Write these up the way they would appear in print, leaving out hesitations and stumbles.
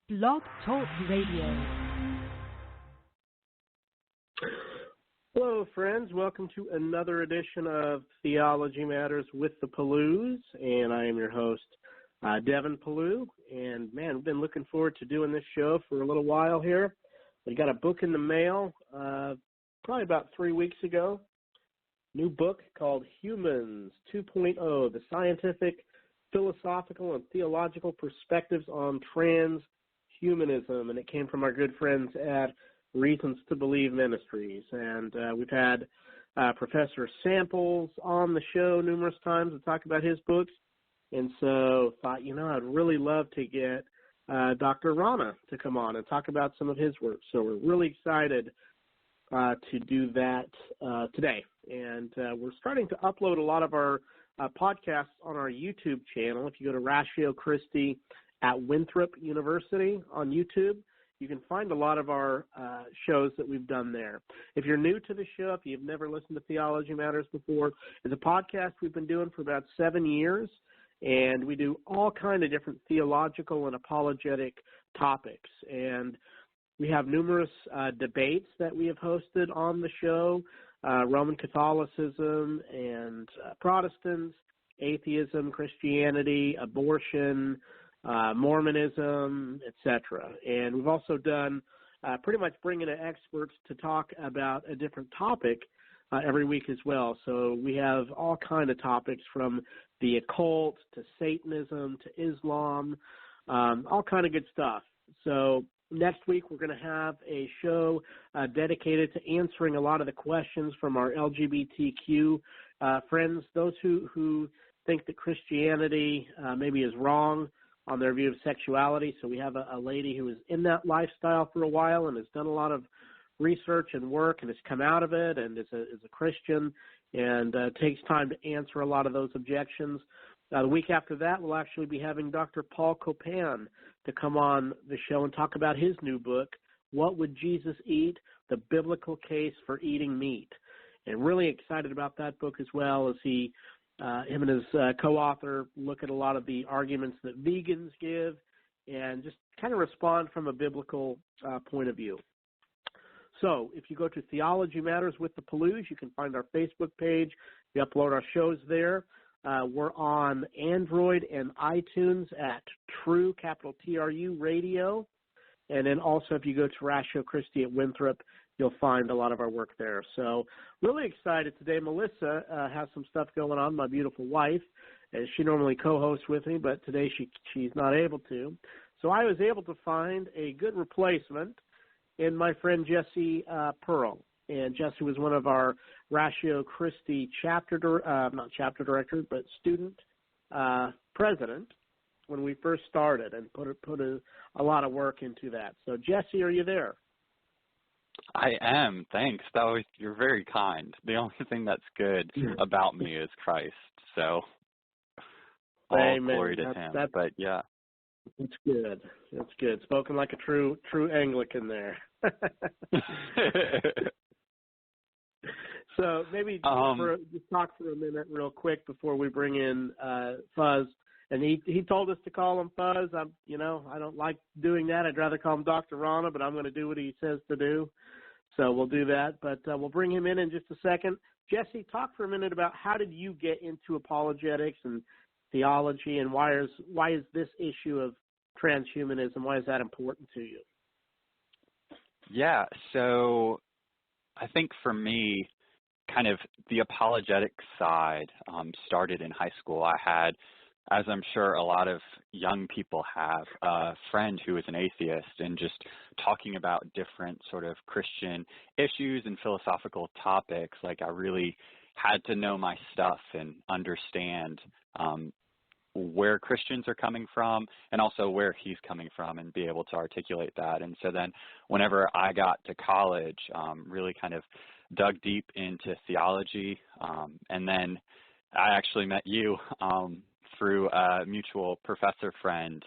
Blog Talk Radio. Hello, friends. Welcome to another edition of Theology Matters with the Pellews, and I am your host, Devin Pellew. And, man, we've been looking forward to doing this show for a little while here. We got a book in the mail probably about 3 weeks ago. New book called Humans 2.0, The Scientific, Philosophical, and Theological Perspectives on Transhumanism. And it came from our good friends at Reasons to Believe Ministries. And we've had Professor Samples on the show numerous times to talk about his books. And so thought, I'd really love to get Dr. Rana to come on and talk about some of his work. So we're really excited to do that today. And we're starting to upload a lot of our podcasts on our YouTube channel. If you go to Ratio Christi at Winthrop University on YouTube, you can find a lot of our shows that we've done there. If you're new to the show, if you've never listened to Theology Matters before, it's a podcast we've been doing for about 7 years, and we do all kind of different theological and apologetic topics. And we have numerous debates that we have hosted on the show, Roman Catholicism and Protestants, atheism, Christianity, abortion, Mormonism, etc. And we've also done pretty much bringing in experts to talk about a different topic every week as well. So we have all kind of topics from the occult to Satanism to Islam, all kind of good stuff. So next week we're going to have a show dedicated to answering a lot of the questions from our LGBTQ friends, those who think that Christianity maybe is wrong on their view of sexuality. So we have a lady who was in that lifestyle for a while and has done a lot of research and work and has come out of it and is a Christian and takes time to answer a lot of those objections. The week after that, we'll actually be having Dr. Paul Copan to come on the show and talk about his new book, What Would Jesus Eat? The Biblical Case for Eating Meat. And really excited about that book as well, as him and his co-author look at a lot of the arguments that vegans give and just kind of respond from a biblical point of view. So if you go to Theology Matters with the Pellews, you can find our Facebook page. We upload our shows there. We're on Android and iTunes at True, capital T-R-U, Radio. And then also if you go to Ratio Christi at Winthrop, you'll find a lot of our work there. So really excited today. Melissa has some stuff going on, my beautiful wife. She normally co-hosts with me, but today she's not able to. So I was able to find a good replacement in my friend Jesse Pearl. And Jesse was one of our Ratio Christi not chapter director, but student president when we first started and put a lot of work into that. So Jesse, are you there? I am. Thanks. You're very kind. The only thing that's good about me is Christ. So all glory to him. But yeah. It's good. It's good. Spoken like a true Anglican there. So maybe just talk for a minute real quick before we bring in Fuzz. And he told us to call him Fuzz. I don't like doing that. I'd rather call him Dr. Rana, but I'm going to do what he says to do. So we'll do that. But we'll bring him in just a second. Jesse, talk for a minute about how did you get into apologetics and theology, and why is this issue of transhumanism, why is that important to you? Yeah, so I think for me, kind of the apologetic side started in high school. I had, as I'm sure a lot of young people have, a friend who was an atheist, and just talking about different sort of Christian issues and philosophical topics, like I really had to know my stuff and understand where Christians are coming from and also where he's coming from and be able to articulate that. And so then whenever I got to college, really kind of dug deep into theology. And then I actually met you through a mutual professor friend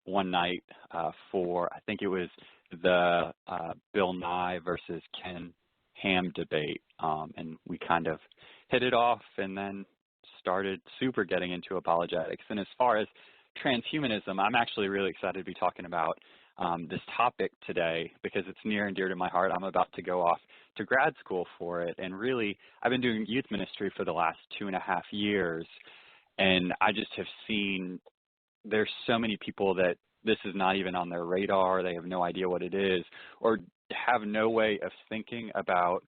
one night for, I think it was the Bill Nye versus Ken Ham debate. And we kind of hit it off and then started super getting into apologetics. And as far as transhumanism, I'm actually really excited to be talking about this topic today because it's near and dear to my heart. I'm about to go off to grad school for it, and really, I've been doing youth ministry for the last 2.5 years, and I just have seen there's so many people that this is not even on their radar. They have no idea what it is, or have no way of thinking about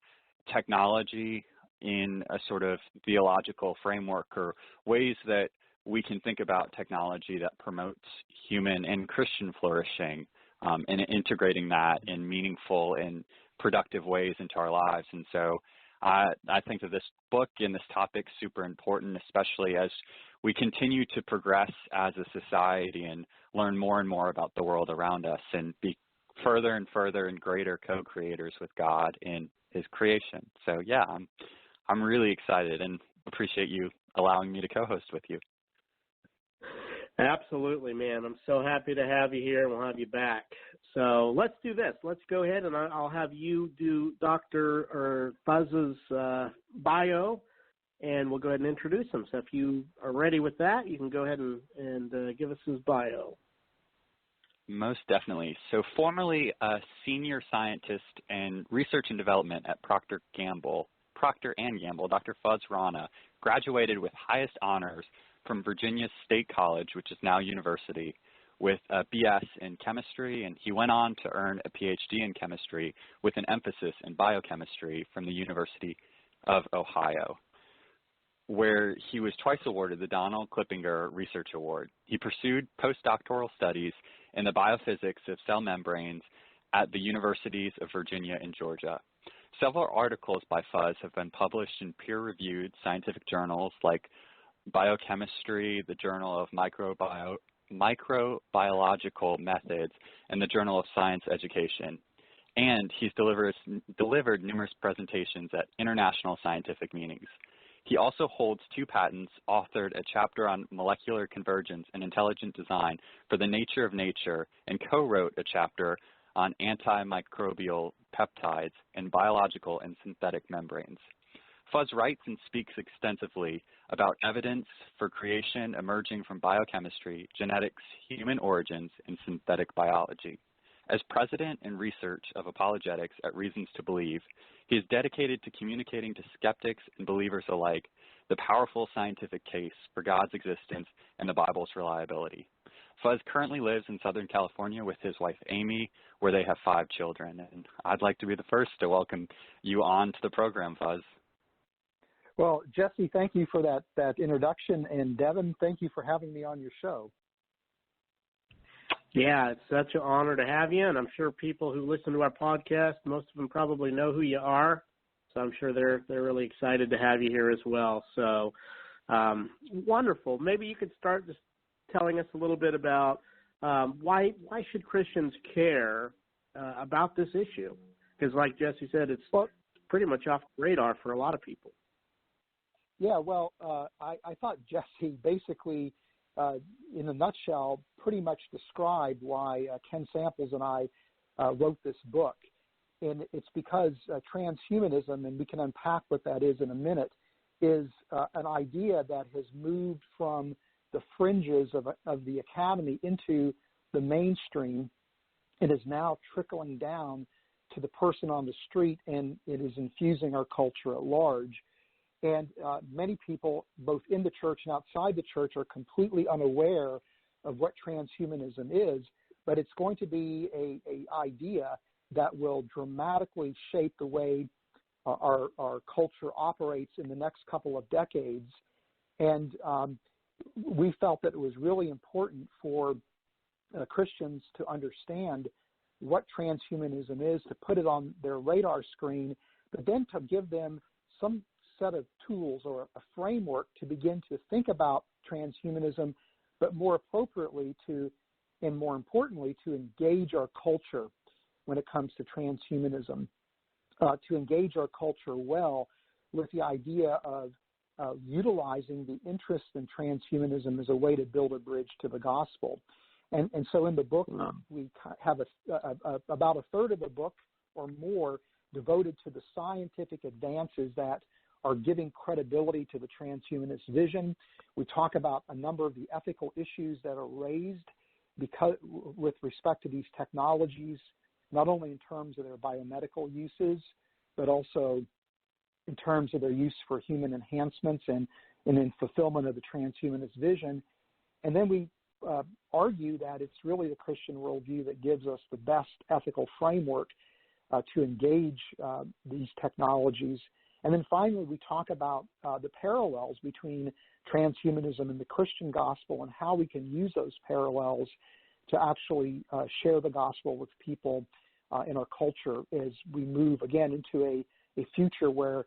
technology in a sort of theological framework, or ways that we can think about technology that promotes human and Christian flourishing, and integrating that in meaningful and productive ways into our lives. And so I think that this book and this topic is super important, especially as we continue to progress as a society and learn more and more about the world around us and be further and further and greater co-creators with God in His creation. So yeah, I'm really excited and appreciate you allowing me to co-host with you. Absolutely, man. I'm so happy to have you here, and we'll have you back. So let's do this. Let's go ahead, and I'll have you do Dr. Fuzz's bio, and we'll go ahead and introduce him. So if you are ready with that, you can go ahead and give us his bio. Most definitely. So formerly a senior scientist and research and development at Procter and Gamble, Dr. Fazale Rana graduated with highest honors from Virginia State College, which is now university, with a BS in chemistry, and he went on to earn a PhD in chemistry with an emphasis in biochemistry from the University of Ohio, where he was twice awarded the Donald Klippinger Research Award. He pursued postdoctoral studies in the biophysics of cell membranes at the Universities of Virginia and Georgia. Several articles by Fuzz have been published in peer-reviewed scientific journals like Biochemistry, the Journal of Microbiological Methods, and the Journal of Science Education. And he's delivered numerous presentations at international scientific meetings. He also holds 2 patents, authored a chapter on molecular convergence and intelligent design for the Nature of Nature, and co-wrote a chapter on antimicrobial peptides and biological and synthetic membranes. Fuzz writes and speaks extensively about evidence for creation emerging from biochemistry, genetics, human origins, and synthetic biology. As president and research of apologetics at Reasons to Believe, he is dedicated to communicating to skeptics and believers alike the powerful scientific case for God's existence and the Bible's reliability. Fuzz currently lives in Southern California with his wife, Amy, where they have 5 children. And I'd like to be the first to welcome you on to the program, Fuzz. Well, Jesse, thank you for that introduction. And Devin, thank you for having me on your show. Yeah, it's such an honor to have you, and I'm sure people who listen to our podcast, most of them probably know who you are, so I'm sure they're really excited to have you here as well. So wonderful. Maybe you could start just telling us a little bit about why should Christians care about this issue? Because like Jesse said, it's pretty much off the radar for a lot of people. Yeah, well, I thought Jesse basically, in a nutshell, pretty much described why Ken Samples and I wrote this book. And it's because transhumanism, and we can unpack what that is in a minute, is an idea that has moved from the fringes of the academy into the mainstream and is now trickling down to the person on the street, and it is infusing our culture at large. And many people, both in the church and outside the church, are completely unaware of what transhumanism is, but it's going to be a idea that will dramatically shape the way our culture operates in the next couple of decades. And we felt that it was really important for Christians to understand what transhumanism is, to put it on their radar screen, but then to give them some set of tools or a framework to begin to think about transhumanism, but more appropriately and more importantly, to engage our culture when it comes to transhumanism, to engage our culture well with the idea of utilizing the interest in transhumanism as a way to build a bridge to the gospel. And so in the book, we have about a third of the book or more devoted to the scientific advances that are giving credibility to the transhumanist vision. We talk about a number of the ethical issues that are raised with respect to these technologies, not only in terms of their biomedical uses, but also in terms of their use for human enhancements and in fulfillment of the transhumanist vision. And then we argue that it's really the Christian worldview that gives us the best ethical framework to engage these technologies. And then finally, we talk about the parallels between transhumanism and the Christian gospel and how we can use those parallels to actually share the gospel with people in our culture as we move, again, into a future where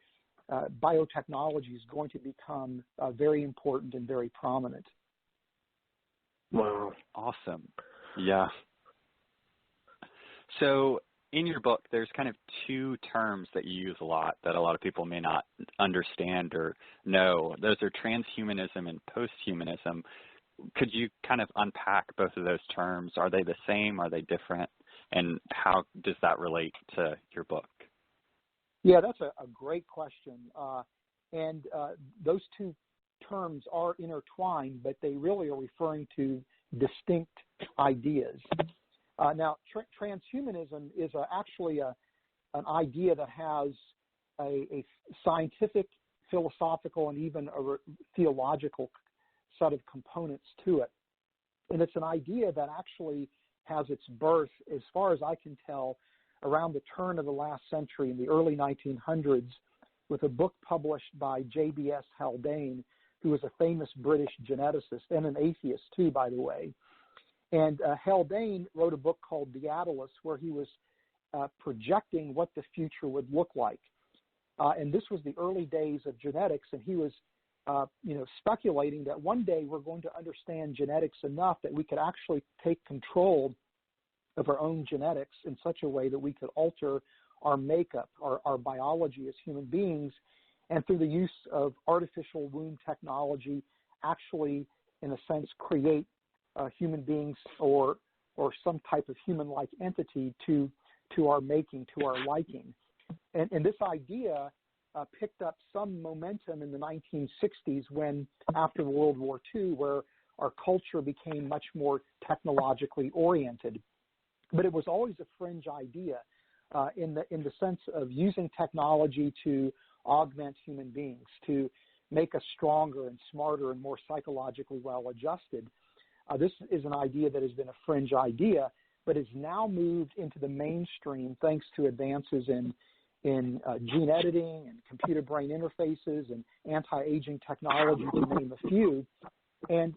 biotechnology is going to become very important and very prominent. Wow. Awesome. Yeah. So in your book, there's kind of two terms that you use a lot that a lot of people may not understand or know. Those are transhumanism and posthumanism. Could you kind of unpack both of those terms? Are they the same? Are they different? And how does that relate to your book? Yeah, that's a great question. And those two terms are intertwined, but they really are referring to distinct ideas. Now, transhumanism is actually an idea that has a scientific, philosophical, and even a theological set of components to it. And it's an idea that actually has its birth, as far as I can tell, around the turn of the last century in the early 1900s with a book published by J.B.S. Haldane, who was a famous British geneticist and an atheist too, by the way. And Haldane wrote a book called The Atlas, where he was projecting what the future would look like. And this was the early days of genetics, and he was speculating that one day we're going to understand genetics enough that we could actually take control of our own genetics in such a way that we could alter our makeup, our biology as human beings, and through the use of artificial womb technology, actually, in a sense, create human beings or some type of human-like entity to our making, to our liking. And this idea picked up some momentum in the 1960s when, after World War II, where our culture became much more technologically oriented. But it was always a fringe idea in the sense of using technology to augment human beings, to make us stronger and smarter and more psychologically well-adjusted. This is an idea that has been a fringe idea, but has now moved into the mainstream thanks to advances in gene editing and computer-brain interfaces and anti-aging technology, to name a few. And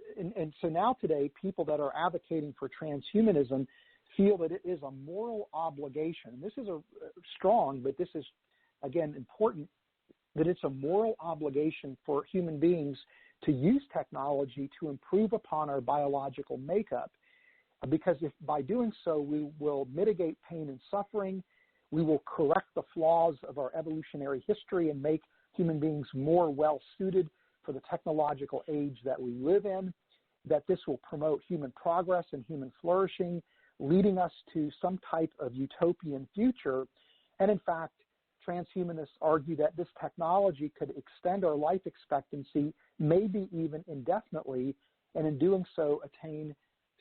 so now today, people that are advocating for transhumanism feel that it is a moral obligation. This is strong, but this is, again, important, that it's a moral obligation for human beings to use technology to improve upon our biological makeup, because if by doing so we will mitigate pain and suffering, we will correct the flaws of our evolutionary history and make human beings more well-suited for the technological age that we live in, that this will promote human progress and human flourishing, leading us to some type of utopian future. And in fact, transhumanists argue that this technology could extend our life expectancy, maybe even indefinitely, and in doing so attain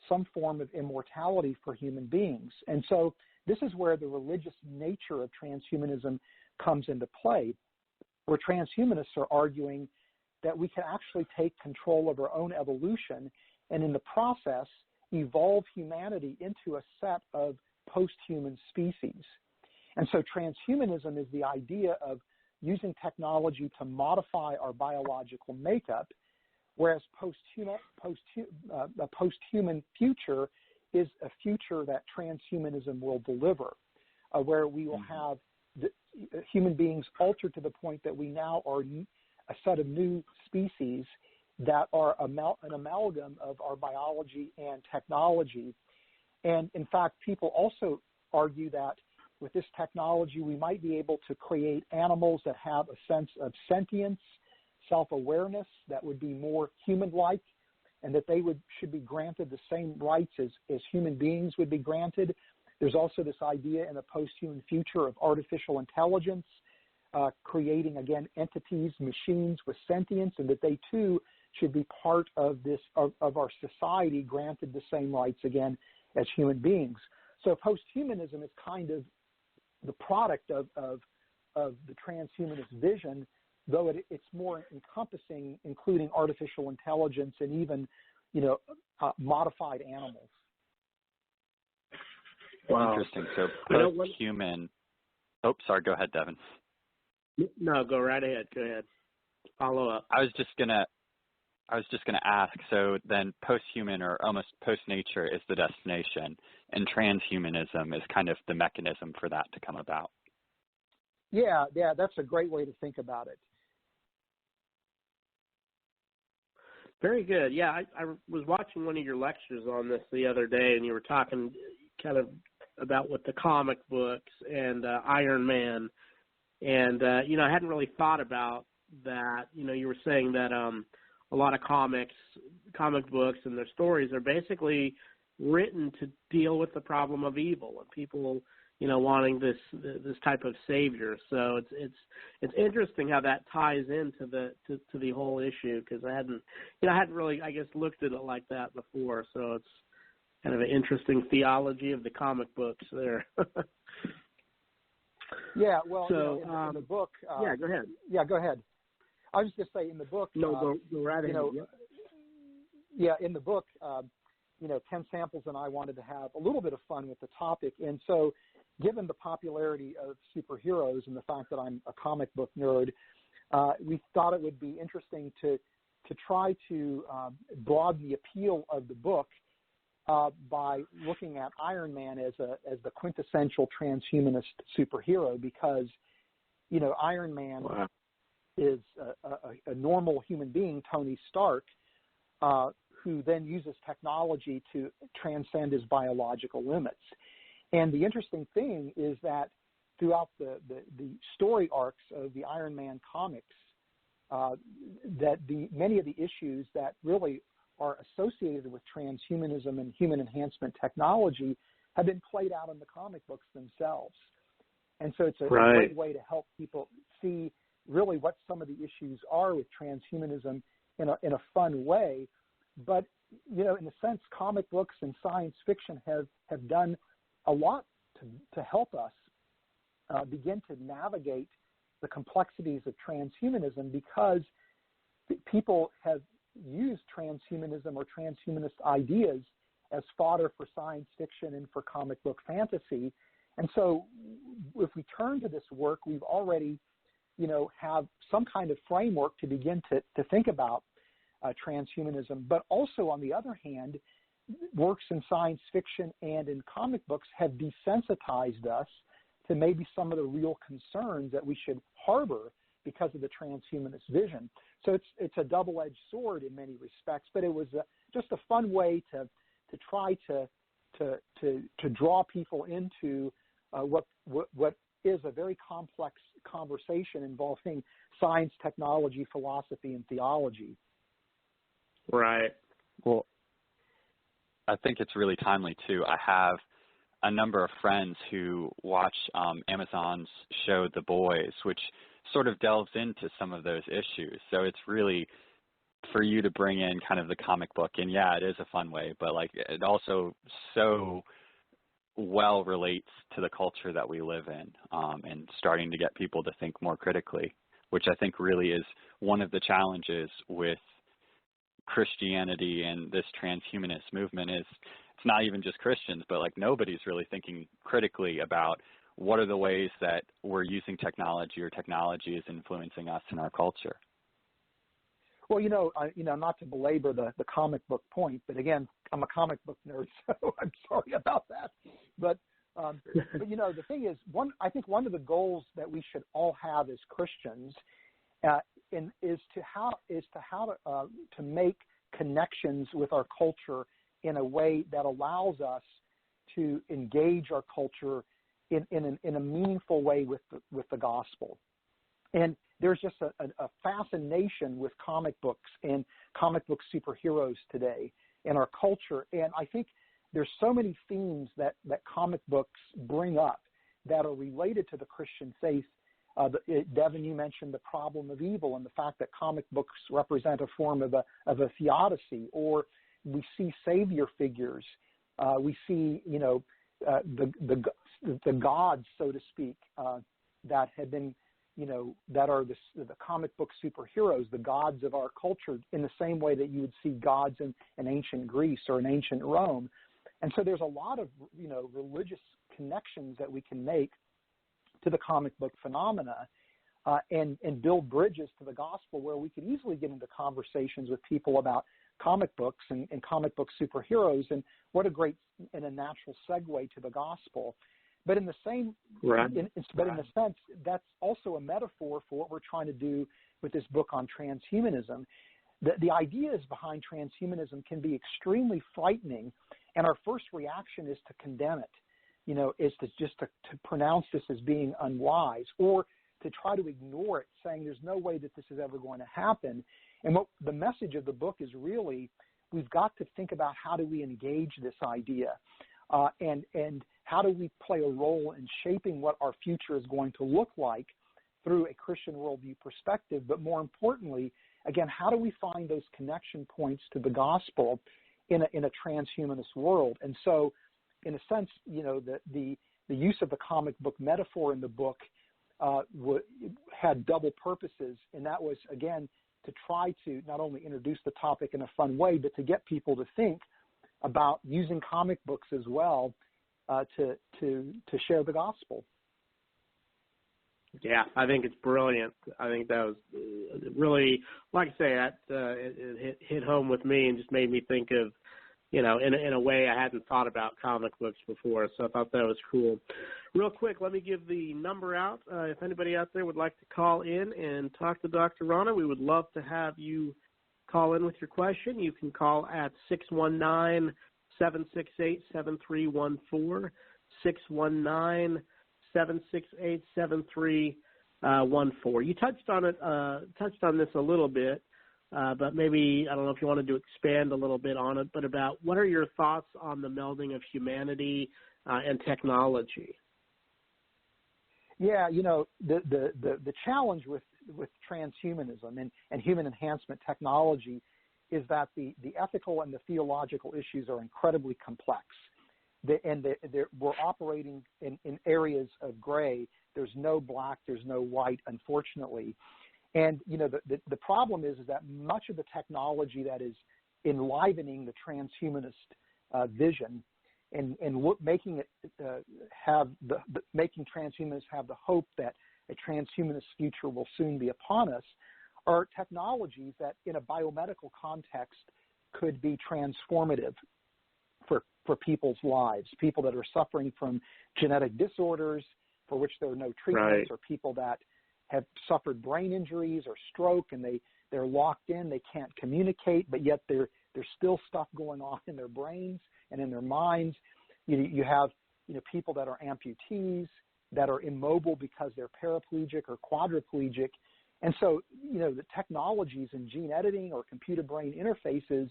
some form of immortality for human beings. And so this is where the religious nature of transhumanism comes into play, where transhumanists are arguing that we can actually take control of our own evolution and in the process evolve humanity into a set of post-human species. And so transhumanism is the idea of using technology to modify our biological makeup, whereas a post-human future is a future that transhumanism will deliver, where we will have human beings altered to the point that we now are a set of new species that are an amalgam of our biology and technology. And in fact, people also argue that with this technology, we might be able to create animals that have a sense of sentience, self-awareness, that would be more human-like, and that they should be granted the same rights as human beings would be granted. There's also this idea in a post-human future of artificial intelligence creating, again, entities, machines with sentience, and that they too should be part of this of our society, granted the same rights again as human beings. So posthumanism is kind of the product of the transhumanist vision, though it's more encompassing, including artificial intelligence and even, modified animals. Wow. Interesting. So post-human. Oh, sorry. Go ahead, Devin. No, go right ahead. Go ahead. Follow up. I was just gonna ask. So then, post-human or almost post-nature is the destination, and transhumanism is kind of the mechanism for that to come about. Yeah, that's a great way to think about it. Very good. Yeah, I was watching one of your lectures on this the other day, and you were talking kind of about with the comic books and Iron Man, and I hadn't really thought about that. You were saying that a lot of comic books and their stories are basically written to deal with the problem of evil and people, wanting this type of savior. So it's interesting how that ties into the whole issue, because I hadn't really, I guess, looked at it like that before. So it's kind of an interesting theology of the comic books there. Yeah, well, so, in the book. Yeah, go ahead. Yeah, go ahead. I was just going to say in the book. No, go right ahead. Yeah, in the book, Ken Samples and I wanted to have a little bit of fun with the topic, and so given the popularity of superheroes and the fact that I'm a comic book nerd, we thought it would be interesting to try to broaden the appeal of the book by looking at Iron Man as the quintessential transhumanist superhero, because Iron Man is a normal human being, Tony Stark, who then uses technology to transcend his biological limits. And the interesting thing is that throughout the story arcs of the Iron Man comics, that many of the issues that really are associated with transhumanism and human enhancement technology have been played out in the comic books themselves. And so it's a great way to help people see really what some of the issues are with transhumanism in a fun way. But, in a sense, comic books and science fiction have done a lot to help us begin to navigate the complexities of transhumanism, because people have used transhumanism or transhumanist ideas as fodder for science fiction and for comic book fantasy. And so if we turn to this work, we've already, have some kind of framework to begin to think about transhumanism. But also, on the other hand, works in science fiction and in comic books have desensitized us to maybe some of the real concerns that we should harbor because of the transhumanist vision. So it's a double-edged sword in many respects, but it was just a fun way to try to draw people into what is a very complex conversation involving science, technology, philosophy, and theology. Right. Well, I think it's really timely too. I have a number of friends who watch Amazon's show The Boys, which sort of delves into some of those issues. So it's really for you to bring in kind of the comic book, and yeah, it is a fun way, but like it also so well relates to the culture that we live in, and starting to get people to think more critically, which I think really is one of the challenges with Christianity and this transhumanist movement. Is it's not even just Christians, but like nobody's really thinking critically about what are the ways that we're using technology or technology is influencing us in our culture. Well, not to belabor the comic book point, but again, I'm a comic book nerd, so I'm sorry about that. But the thing is, I think one of the goals that we should all have as Christians is to make connections with our culture in a way that allows us to engage our culture in a meaningful way with the gospel. And there's just a fascination with comic books and comic book superheroes today in our culture. And I think there's so many themes that comic books bring up that are related to the Christian faith Devin, you mentioned the problem of evil and the fact that comic books represent a form of a theodicy, or we see savior figures. We see, the gods, so to speak, that have been, that are the comic book superheroes, the gods of our culture, in the same way that you would see gods in ancient Greece or in ancient Rome. And so there's a lot of, religious connections that we can make to the comic book phenomena, and build bridges to the gospel, where we could easily get into conversations with people about comic books and comic book superheroes, and what a great and a natural segue to the gospel. But in the same, right. in a sense, that's also a metaphor for what we're trying to do with this book on transhumanism. The ideas behind transhumanism can be extremely frightening, and our first reaction is to condemn it. Is to pronounce this as being unwise, or to try to ignore it, saying there's no way that this is ever going to happen. And what the message of the book is really, we've got to think about how do we engage this idea, and how do we play a role in shaping what our future is going to look like through a Christian worldview perspective. But more importantly, again, how do we find those connection points to the gospel in a transhumanist world? And so, in a sense, the use of the comic book metaphor in the book had double purposes, and that was, again, to try to not only introduce the topic in a fun way, but to get people to think about using comic books as well to share the gospel. Yeah, I think it's brilliant. I think that was really, like I say, that it hit home with me and just made me think of, in a way I hadn't thought about comic books before. So I thought that was cool. Real quick, let me give the number out. If anybody out there would like to call in and talk to Dr. Rana, we would love to have you call in with your question. You can call at 619-768-7314, 619-768-7314. You touched on this a little bit, but maybe, I don't know if you wanted to expand a little bit on it, but about what are your thoughts on the melding of humanity and technology? Yeah, the challenge with transhumanism and human enhancement technology is that the ethical and the theological issues are incredibly complex. We're operating in areas of gray. There's no black, there's no white, unfortunately. And, the problem is that much of the technology that is enlivening the transhumanist vision and making it making transhumanists have the hope that a transhumanist future will soon be upon us are technologies that in a biomedical context could be transformative for people's lives, people that are suffering from genetic disorders for which there are no treatments, or people that have suffered brain injuries or stroke and they're locked in, they can't communicate, but yet there's still stuff going on in their brains and in their minds. You have people that are amputees, that are immobile because they're paraplegic or quadriplegic. And so, the technologies in gene editing or computer brain interfaces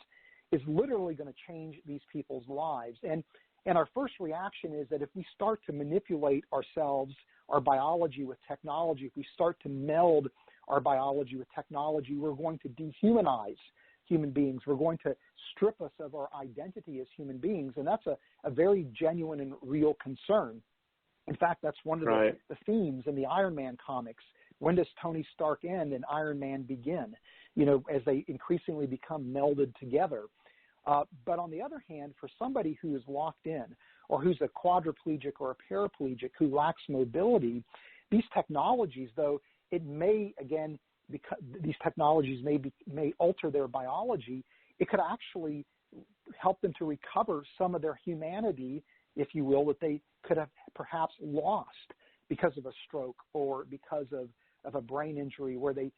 is literally going to change these people's lives. And our first reaction is that if we start to manipulate ourselves, our biology with technology, if we start to meld our biology with technology, we're going to dehumanize human beings. We're going to strip us of our identity as human beings. And that's a very genuine and real concern. In fact, that's one of the themes in the Iron Man comics. When does Tony Stark end and Iron Man begin? As they increasingly become melded together. But on the other hand, for somebody who is locked in or who's a quadriplegic or a paraplegic who lacks mobility, these technologies, though it may, again, because these technologies may alter their biology, it could actually help them to recover some of their humanity, if you will, that they could have perhaps lost because of a stroke or because of a brain injury where they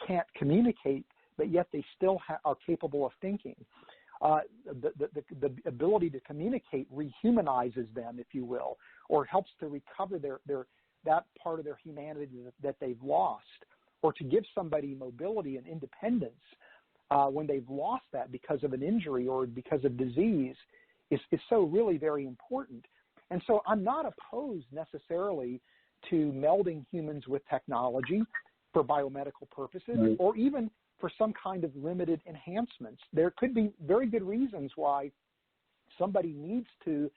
can't communicate, but yet they still are capable of thinking. The ability to communicate rehumanizes them, if you will, or helps to recover that part of their humanity that they've lost, or to give somebody mobility and independence when they've lost that because of an injury or because of disease is so really very important. And so I'm not opposed necessarily to melding humans with technology for biomedical purposes, or even for some kind of limited enhancements. There could be very good reasons why somebody needs to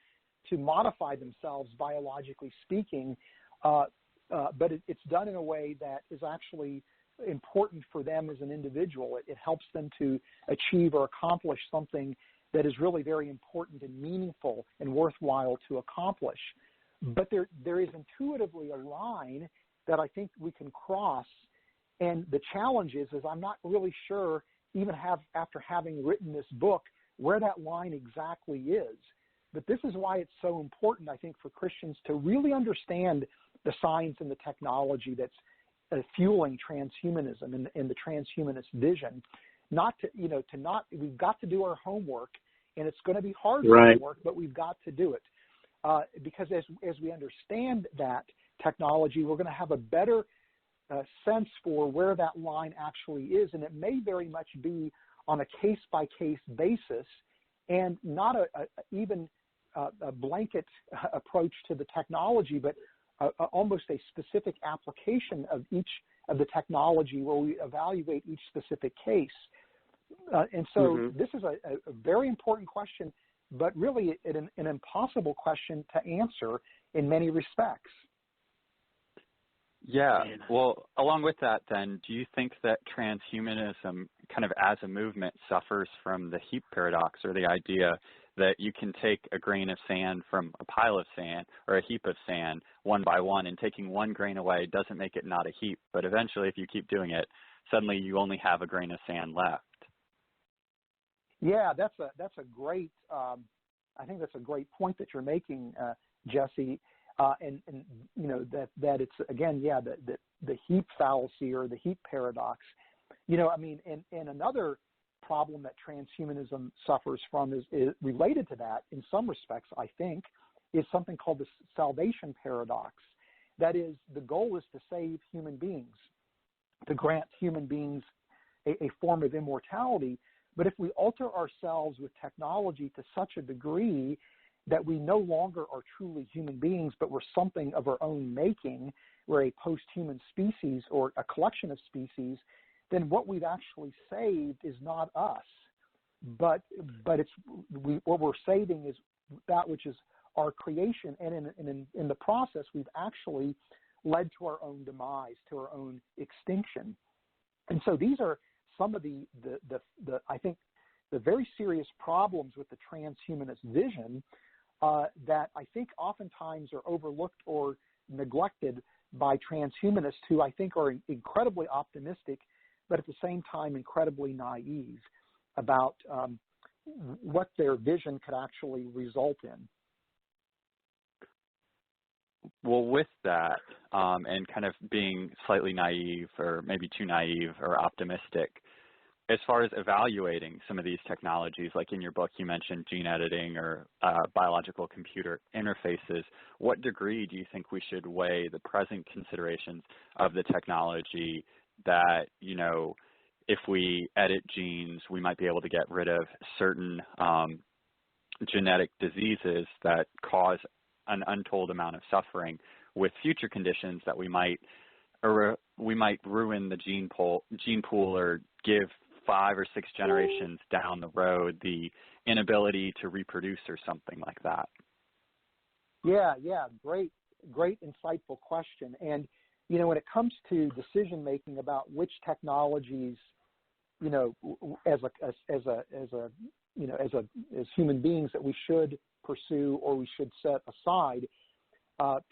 modify themselves, biologically speaking, but it's done in a way that is actually important for them as an individual. It helps them to achieve or accomplish something that is really very important and meaningful and worthwhile to accomplish. But there is intuitively a line that I think we can cross, and the challenge is I'm not really sure, even after having written this book, where that line exactly is. But this is why it's so important, I think, for Christians to really understand the science and the technology that's fueling transhumanism and the transhumanist vision. We've got to do our homework, and it's going to be hard homework, but we've got to do it. Because as we understand that technology, we're going to have a better sense for where that line actually is, and it may very much be on a case-by-case basis and not even a blanket approach to the technology, but almost a specific application of each of the technology where we evaluate each specific case. And so this is a very important question, but really an impossible question to answer in many respects. Yeah. Well, along with that, then, do you think that transhumanism kind of as a movement suffers from the heap paradox, or the idea that you can take a grain of sand from a pile of sand or a heap of sand one by one, and taking one grain away doesn't make it not a heap, but eventually if you keep doing it, suddenly you only have a grain of sand left? Yeah, that's a great, I think that's a great point that you're making, Jesse. And you know, that it's, again, the heap fallacy or the heap paradox. You know, I mean, and another problem that transhumanism suffers from is related to that in some respects, I think, is something called the salvation paradox. That is, the goal is to save human beings, to grant human beings a form of immortality. But if we alter ourselves with technology to such a degree that we no longer are truly human beings, but we're something of our own making, we're a post-human species or a collection of species, then what we've actually saved is not us, but what we're saving is that which is our creation, and in the process, we've actually led to our own demise, to our own extinction. And so these are some of the I think the very serious problems with the transhumanist vision that I think oftentimes are overlooked or neglected by transhumanists who I think are incredibly optimistic, but at the same time incredibly naive about what their vision could actually result in. Well, with that, and kind of being slightly naive or maybe too naive or optimistic, as far as evaluating some of these technologies, like in your book you mentioned gene editing or biological computer interfaces, what degree do you think we should weigh the present considerations of the technology that, you know, if we edit genes, we might be able to get rid of certain genetic diseases that cause an untold amount of suffering, with future conditions that we might ruin the gene pool or give 5 or 6 generations down the road the inability to reproduce or something like that? Yeah, great insightful question. And you know, when it comes to decision making about which technologies, you know, as human beings that we should pursue or we should set aside,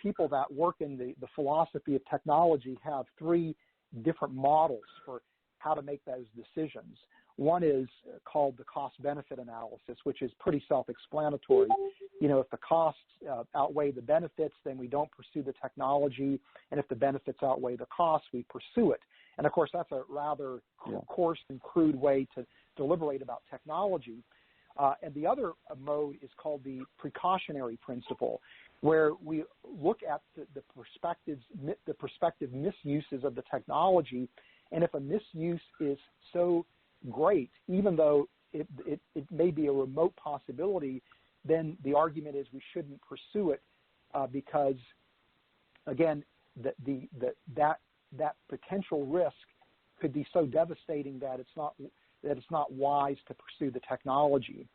people that work in the philosophy of technology have 3 different models for how to make those decisions. One is called the cost-benefit analysis, which is pretty self-explanatory. You know, if the costs outweigh the benefits, then we don't pursue the technology, and if the benefits outweigh the costs, we pursue it. And of course, that's a rather coarse and crude way to deliberate about technology. And the other mode is called the precautionary principle, where we look at the prospective misuses of the technology, and if a misuse is so great, even though it may be a remote possibility, then the argument is we shouldn't pursue it because, again, that potential risk could be so devastating that it's not wise to pursue the technology.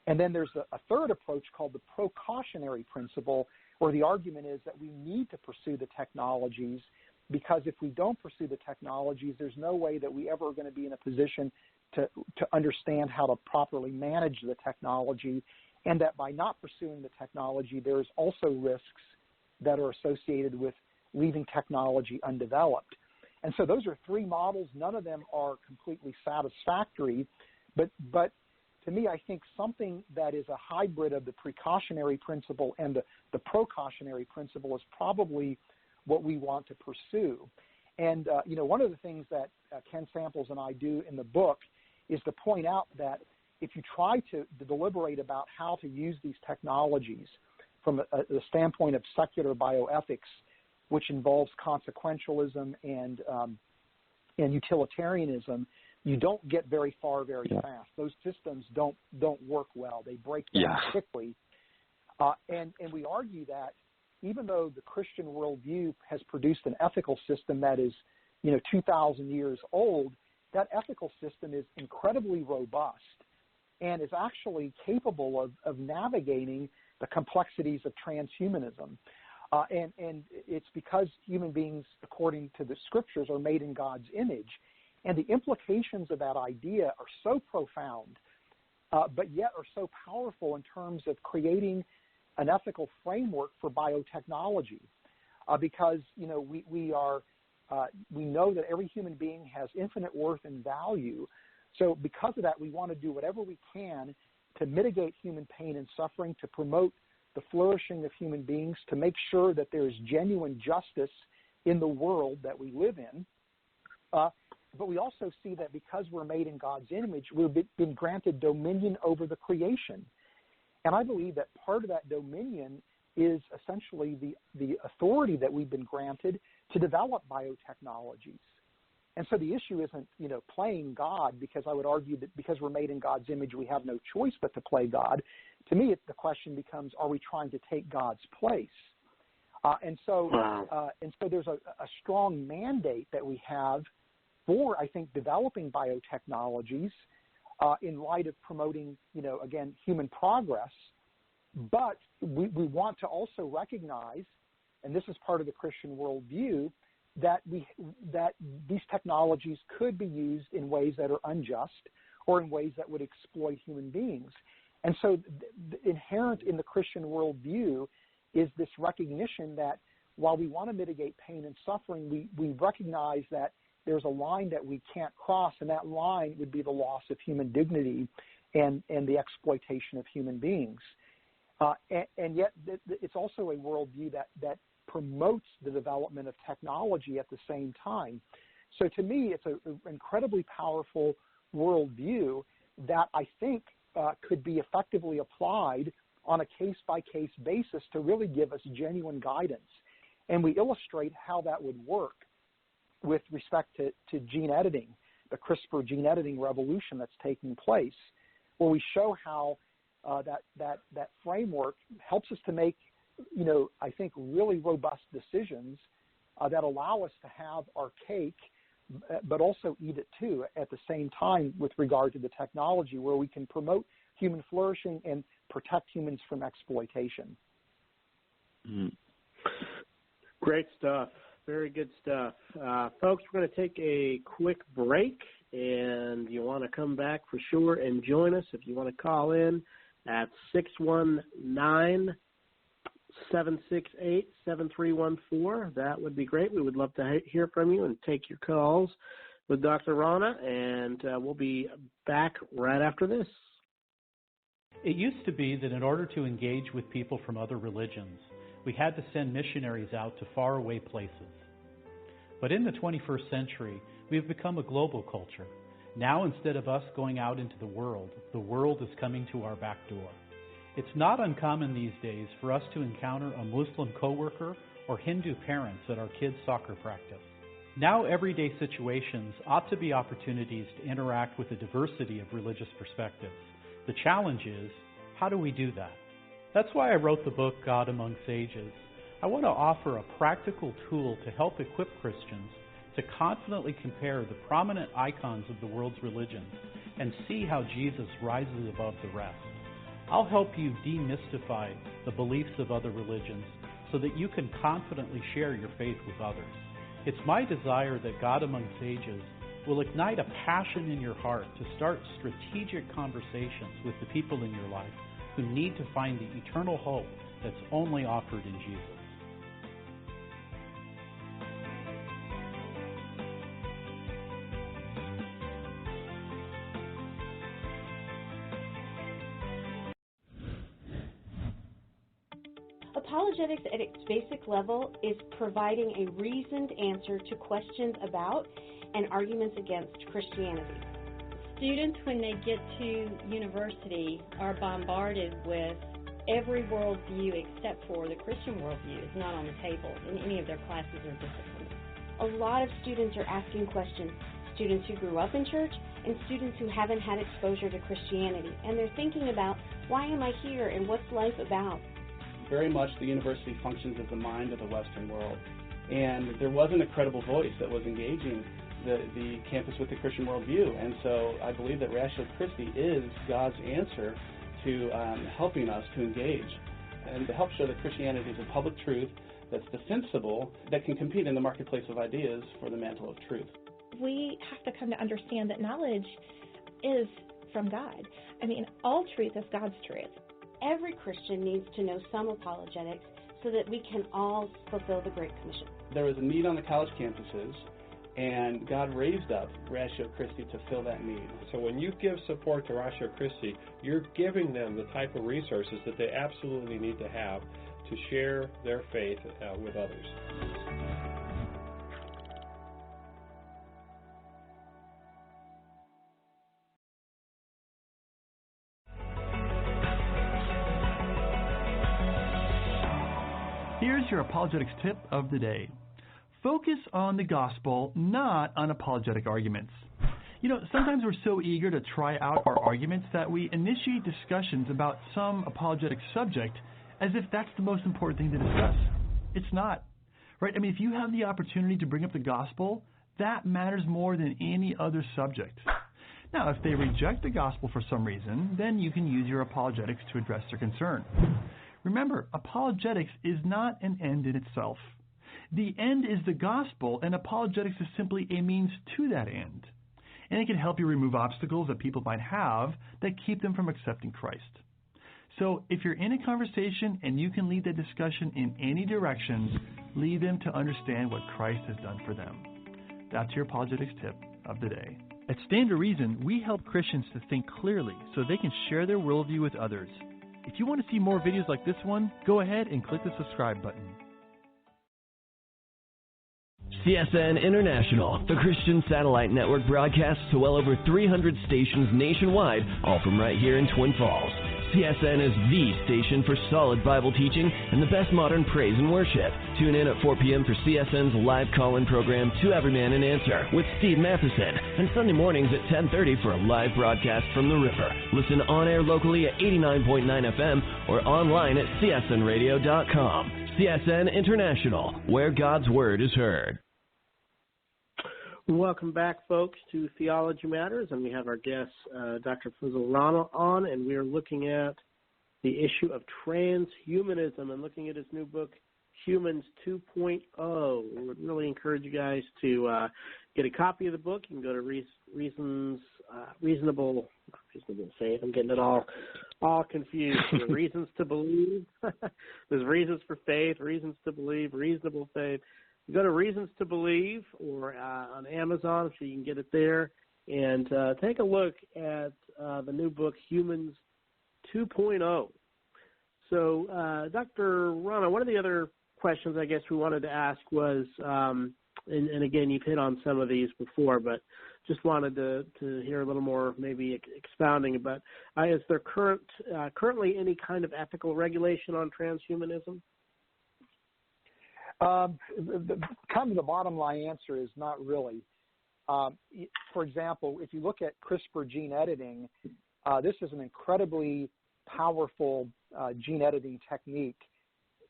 And then there's a third approach called the precautionary principle, where the argument is that we need to pursue the technologies, because if we don't pursue the technologies, there's no way that we ever are going to be in a position to understand how to properly manage the technology, and that by not pursuing the technology, there's also risks that are associated with leaving technology undeveloped. And so those are three models. None of them are completely satisfactory, but to me, I think something that is a hybrid of the precautionary principle and the precautionary principle is probably what we want to pursue. And, one of the things that Ken Samples and I do in the book is to point out that if you try to deliberate about how to use these technologies from the standpoint of secular bioethics, which involves consequentialism and utilitarianism, you don't get very far very fast. Those systems don't work well. They break down quickly. And we argue that even though the Christian worldview has produced an ethical system that is, 2,000 years old, that ethical system is incredibly robust and is actually capable of navigating the complexities of transhumanism. And it's because human beings, according to the scriptures, are made in God's image. And the implications of that idea are so profound, but yet are so powerful in terms of creating an ethical framework for biotechnology. Because, we know that every human being has infinite worth and value. So because of that, we want to do whatever we can to mitigate human pain and suffering, to promote the flourishing of human beings, to make sure that there is genuine justice in the world that we live in. But we also see that because we're made in God's image, we've been granted dominion over the creation. And I believe that part of that dominion is essentially the authority that we've been granted to develop biotechnologies. And so the issue isn't, playing God, because I would argue that because we're made in God's image, we have no choice but to play God. To me, the question becomes, are we trying to take God's place? And so there's a strong mandate that we have for, I think, developing biotechnologies in light of promoting, again, human progress. But we want to also recognize, and this is part of the Christian worldview, that these technologies could be used in ways that are unjust or in ways that would exploit human beings. And so inherent in the Christian worldview is this recognition that while we want to mitigate pain and suffering, we recognize that there's a line that we can't cross, and that line would be the loss of human dignity and the exploitation of human beings. And yet it's also a worldview that promotes the development of technology at the same time. So to me, it's an incredibly powerful worldview that I think could be effectively applied on a case-by-case basis to really give us genuine guidance. And we illustrate how that would work with respect to gene editing, the CRISPR gene editing revolution that's taking place, where we show how that framework helps us to make, I think, really robust decisions that allow us to have our cake, but also eat it too at the same time with regard to the technology, where we can promote human flourishing and protect humans from exploitation. Mm. Great stuff. Very good stuff. Folks, we're going to take a quick break, and you want to come back for sure and join us if you want to call in at 619-768-7314. That would be great. We would love to hear from you and take your calls with Dr. Rana, and we'll be back right after this. It used to be that in order to engage with people from other religions, we had to send missionaries out to faraway places. But in the 21st century, we have become a global culture. Now, instead of us going out into the world is coming to our back door. It's not uncommon these days for us to encounter a Muslim coworker or Hindu parents at our kids' soccer practice. Now, everyday situations ought to be opportunities to interact with a diversity of religious perspectives. The challenge is, how do we do that? That's why I wrote the book, God Among Sages, I want to offer a practical tool to help equip Christians to confidently compare the prominent icons of the world's religions and see how Jesus rises above the rest. I'll help you demystify the beliefs of other religions so that you can confidently share your faith with others. It's my desire that God Among Sages will ignite a passion in your heart to start strategic conversations with the people in your life who need to find the eternal hope that's only offered in Jesus. Apologetics at its basic level is providing a reasoned answer to questions about and arguments against Christianity. Students, when they get to university, are bombarded with every worldview except for the Christian worldview is not on the table in any of their classes or disciplines. A lot of students are asking questions, students who grew up in church and students who haven't had exposure to Christianity, and they're thinking about, why am I here and what's life about? Very much the university functions as the mind of the Western world. And there wasn't a credible voice that was engaging the campus with the Christian worldview. And so I believe that Ratio Christi is God's answer to helping us to engage and to help show that Christianity is a public truth that's defensible, that can compete in the marketplace of ideas for the mantle of truth. We have to come to understand that knowledge is from God. I mean, all truth is God's truth. Every Christian needs to know some apologetics so that we can all fulfill the Great Commission. There was a need on the college campuses, and God raised up Ratio Christi to fill that need. So when you give support to Ratio Christi, you're giving them the type of resources that they absolutely need to have to share their faith with others. Here's your apologetics tip of the day. Focus on the gospel, not on apologetic arguments. You know, sometimes we're so eager to try out our arguments that we initiate discussions about some apologetic subject as if that's the most important thing to discuss. It's not, right? I mean, if you have the opportunity to bring up the gospel, that matters more than any other subject. Now, if they reject the gospel for some reason, then you can use your apologetics to address their concern. Remember, apologetics is not an end in itself. The end is the gospel, and apologetics is simply a means to that end. And it can help you remove obstacles that people might have that keep them from accepting Christ. So if you're in a conversation and you can lead the discussion in any direction, lead them to understand what Christ has done for them. That's your apologetics tip of the day. At Stand to Reason, we help Christians to think clearly so they can share their worldview with others. If you want to see more videos like this one, go ahead and click the subscribe button. CSN International, the Christian satellite network, broadcasts to well over 300 stations nationwide, all from right here in Twin Falls. CSN is the station for solid Bible teaching and the best modern praise and worship. Tune in at 4 p.m. for CSN's live call-in program, To Every Man an Answer, with Steve Matheson, and Sunday mornings at 10:30 for a live broadcast from the river. Listen on-air locally at 89.9 FM or online at csnradio.com. CSN International, where God's Word is heard. Welcome back, folks, to Theology Matters, and we have our guest, Dr. Fazale Rana, on, and we are looking at the issue of transhumanism and looking at his new book, Humans 2.0. We would really encourage you guys to get a copy of the book. You can go to Reasonable Faith. I'm getting it all confused. Reasons to Believe. There's Reasons for Faith, Reasons to Believe, Reasonable Faith. You go to Reasons to Believe or on Amazon, so you can get it there, and take a look at the new book, Humans 2.0. So, Dr. Rana, one of the other questions I guess we wanted to ask was, and again, you've hit on some of these before, but just wanted to hear a little more maybe expounding about, is there currently any kind of ethical regulation on transhumanism? The bottom line answer is not really. For example, if you look at CRISPR gene editing, this is an incredibly powerful gene editing technique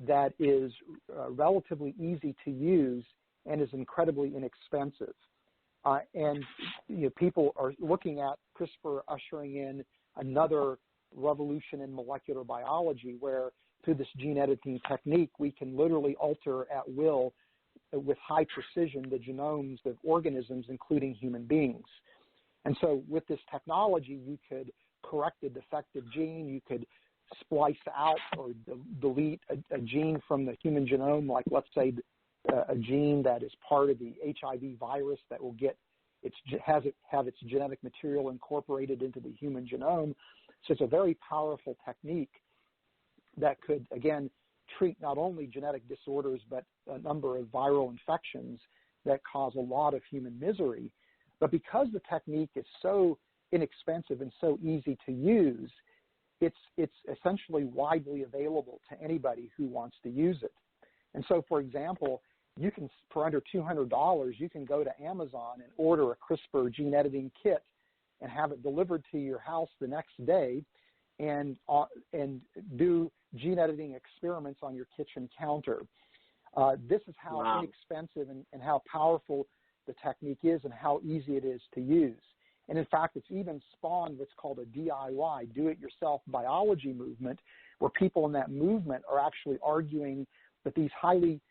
that is relatively easy to use and is incredibly inexpensive. And people are looking at CRISPR ushering in another revolution in molecular biology, where through this gene editing technique, we can literally alter at will with high precision the genomes of organisms, including human beings. And so with this technology, you could correct a defective gene, you could splice out or delete a gene from the human genome, like let's say a gene that is part of the HIV virus that will have its genetic material incorporated into the human genome. So it's a very powerful technique that could, again, treat not only genetic disorders, but a number of viral infections that cause a lot of human misery. But because the technique is so inexpensive and so easy to use, it's essentially widely available to anybody who wants to use it. And so, for example, you can, for under $200, you can go to Amazon and order a CRISPR gene editing kit and have it delivered to your house the next day, and do gene editing experiments on your kitchen counter. This is how inexpensive and how powerful the technique is and how easy it is to use. And in fact, it's even spawned what's called a DIY, do-it-yourself biology movement, where people in that movement are actually arguing that these highly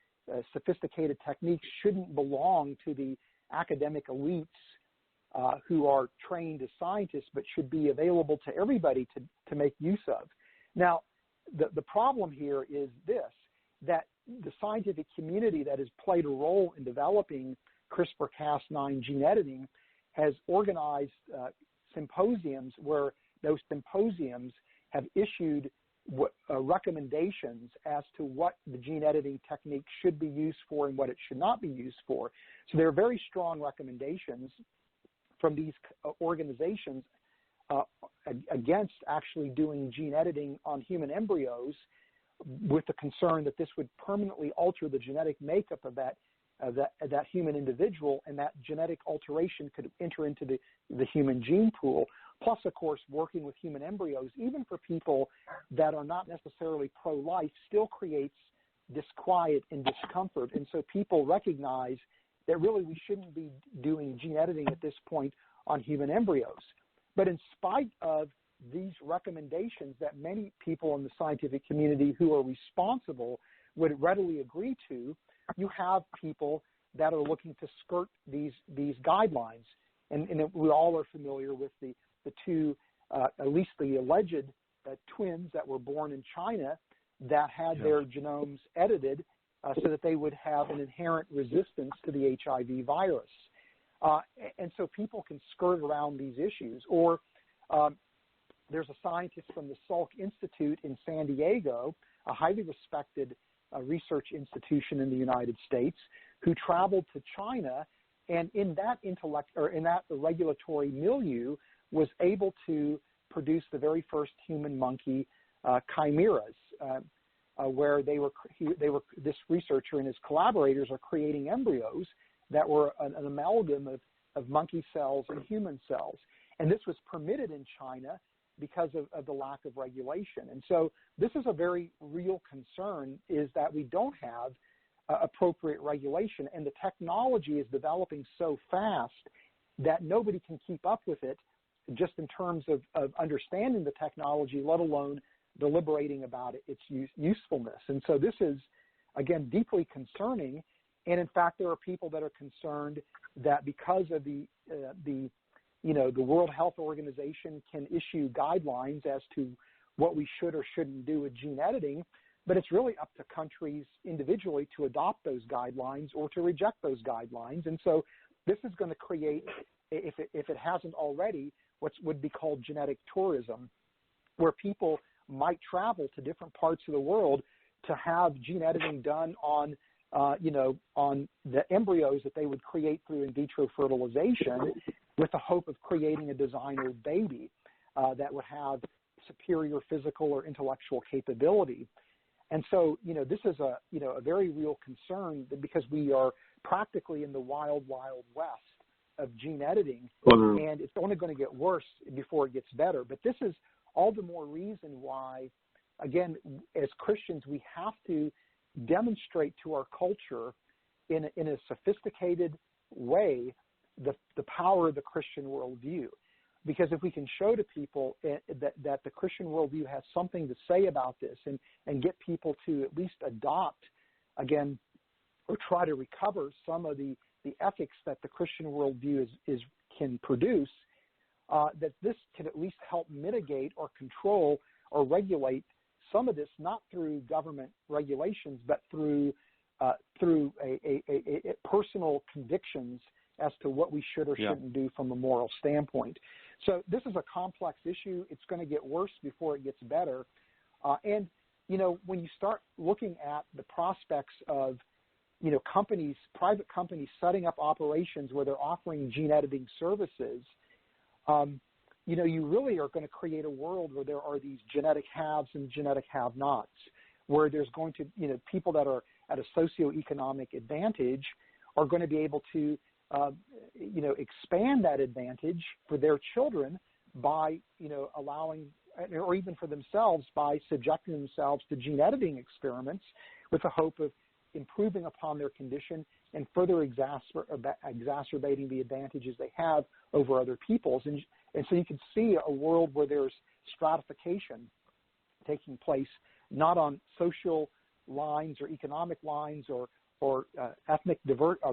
sophisticated techniques shouldn't belong to the academic elites who are trained as scientists, but should be available to everybody to make use of. Now, the problem here is this, that the scientific community that has played a role in developing CRISPR-Cas9 gene editing has organized symposiums, where those symposiums have issued recommendations as to what the gene editing technique should be used for and what it should not be used for. So there are very strong recommendations from these organizations against actually doing gene editing on human embryos, with the concern that this would permanently alter the genetic makeup of that human individual, and that genetic alteration could enter into the human gene pool. Plus, of course, working with human embryos, even for people that are not necessarily pro-life, still creates disquiet and discomfort. And so people recognize that really we shouldn't be doing gene editing at this point on human embryos. But in spite of these recommendations that many people in the scientific community who are responsible would readily agree to, you have people that are looking to skirt these guidelines. And we all are familiar with the two, at least the alleged twins that were born in China that had their genomes edited so that they would have an inherent resistance to the HIV virus. And so people can skirt around these issues. Or there's a scientist from the Salk Institute in San Diego, a highly respected research institution in the United States, who traveled to China, and in that regulatory milieu was able to produce the very first human monkey chimeras, where this researcher and his collaborators are creating embryos that were an amalgam of monkey cells and human cells. And this was permitted in China because of the lack of regulation. And so this is a very real concern, is that we don't have appropriate regulation, and the technology is developing so fast that nobody can keep up with it, just in terms of understanding the technology, let alone deliberating about its usefulness. And so this is, again, deeply concerning. And in fact, there are people that are concerned that because of the World Health Organization can issue guidelines as to what we should or shouldn't do with gene editing, but it's really up to countries individually to adopt those guidelines or to reject those guidelines. And so this is going to create, if it hasn't already, what would be called genetic tourism, where people might travel to different parts of the world to have gene editing done on the embryos that they would create through in vitro fertilization, with the hope of creating a designer baby that would have superior physical or intellectual capability. And so, this is a very real concern, because we are practically in the wild, wild west of gene editing, and it's only going to get worse before it gets better. But this is all the more reason why again, as Christians, we have to demonstrate to our culture in a sophisticated way the power of the Christian worldview. Because if we can show to people that the Christian worldview has something to say about this and get people to at least adopt, again, or try to recover some of the ethics that the Christian worldview can produce, that this can at least help mitigate or control or regulate some of this, not through government regulations, but through personal convictions as to what we should or shouldn't do from a moral standpoint. So this is a complex issue. It's going to get worse before it gets better. And, when you start looking at the prospects of, companies, private companies setting up operations where they're offering gene editing services, you really are going to create a world where there are these genetic haves and genetic have-nots, where there's going to, people that are at a socioeconomic advantage are going to be able to, expand that advantage for their children by, allowing, or even for themselves by subjecting themselves to gene editing experiments with the hope of improving upon their condition and further exacerbating the advantages they have over other people's. And so you can see a world where there's stratification taking place, not on social lines or economic lines or ethnic